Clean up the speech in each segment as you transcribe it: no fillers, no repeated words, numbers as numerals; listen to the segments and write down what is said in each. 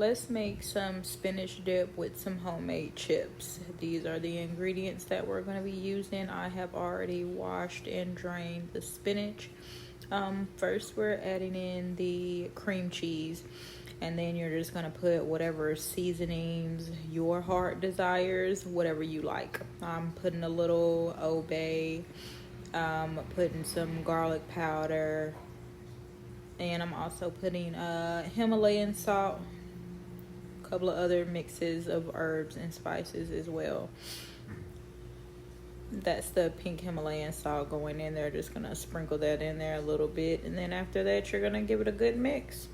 Let's make some spinach dip with some homemade chips. These are the ingredients that we're going to be using. I have already washed and drained the spinach. First, we're adding in the cream cheese, and then you're just going to put whatever seasonings your heart desires, whatever you like. I'm putting a little Old Bay, putting some garlic powder, and I'm also putting Himalayan salt, couple of other mixes of herbs and spices as well. That's the pink Himalayan salt going in there. Just gonna sprinkle that in there a little bit, and then after that you're gonna give it a good mix.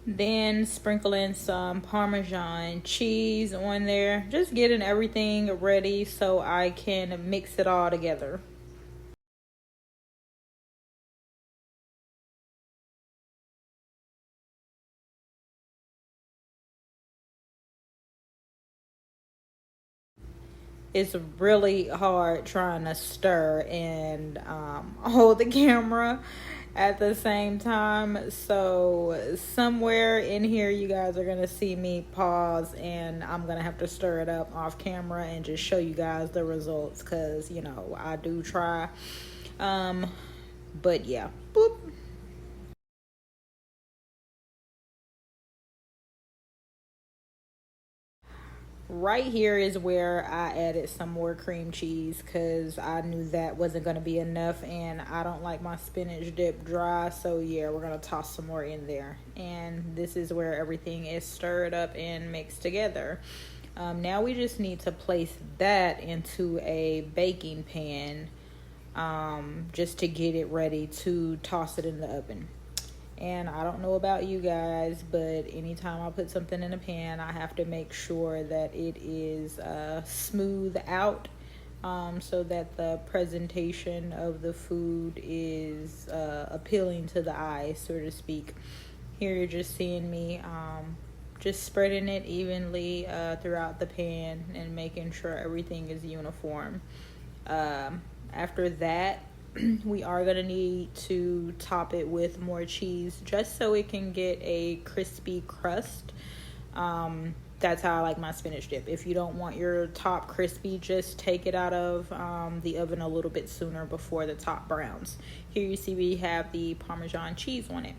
Then sprinkle in some Parmesan cheese on there, just getting everything ready so I can mix it all together. It's really hard trying to stir and hold the camera at the same time. So somewhere in here you guys are gonna see me pause, and I'm gonna have to stir it up off camera and just show you guys the results, because you know I do try. But yeah, boop. Right here is where I added some more cream cheese, because I knew that wasn't going to be enough, and I don't like my spinach dip dry. So yeah, we're going to toss some more in there, and this is where everything is stirred up and mixed together. Now we just need to place that into a baking pan, just to get it ready to toss it in the oven. And I don't know about you guys, but anytime I put something in a pan, I have to make sure that it is smooth out, so that the presentation of the food is appealing to the eye, so to speak. Here you're just seeing me just spreading it evenly throughout the pan and making sure everything is uniform. After that, we are going to need to top it with more cheese, just so it can get a crispy crust. That's how I like my spinach dip. If you don't want your top crispy, just take it out of the oven a little bit sooner before the top browns. Here you see we have the Parmesan cheese on it.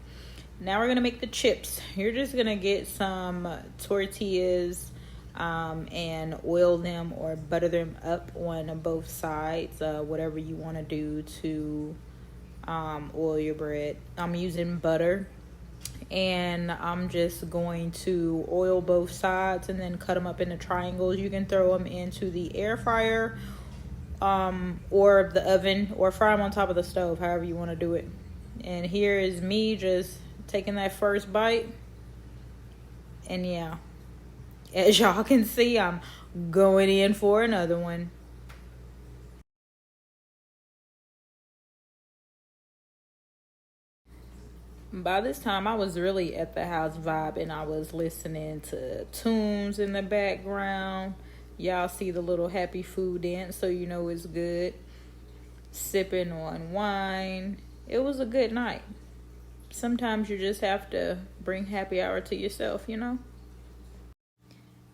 Now we're going to make the chips. You're just going to get some tortillas, and oil them or butter them up on both sides, whatever you want to do to oil your bread. I'm using butter, and I'm just going to oil both sides and then cut them up into triangles. You can throw them into the air fryer, or the oven, or fry them on top of the stove, however you want to do it. And here is me just taking that first bite, and yeah, as y'all can see, I'm going in for another one. By this time, I was really at the house vibing. I was listening to tunes in the background. Y'all see the little happy food dance, so you know it's good. Sipping on wine. It was a good night. Sometimes you just have to bring happy hour to yourself, you know?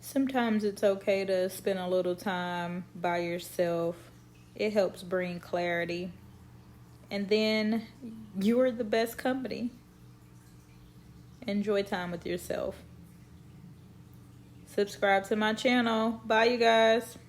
Sometimes it's okay to spend a little time by yourself. It helps bring clarity. And then you're the best company. Enjoy time with yourself. Subscribe to my channel. Bye, you guys.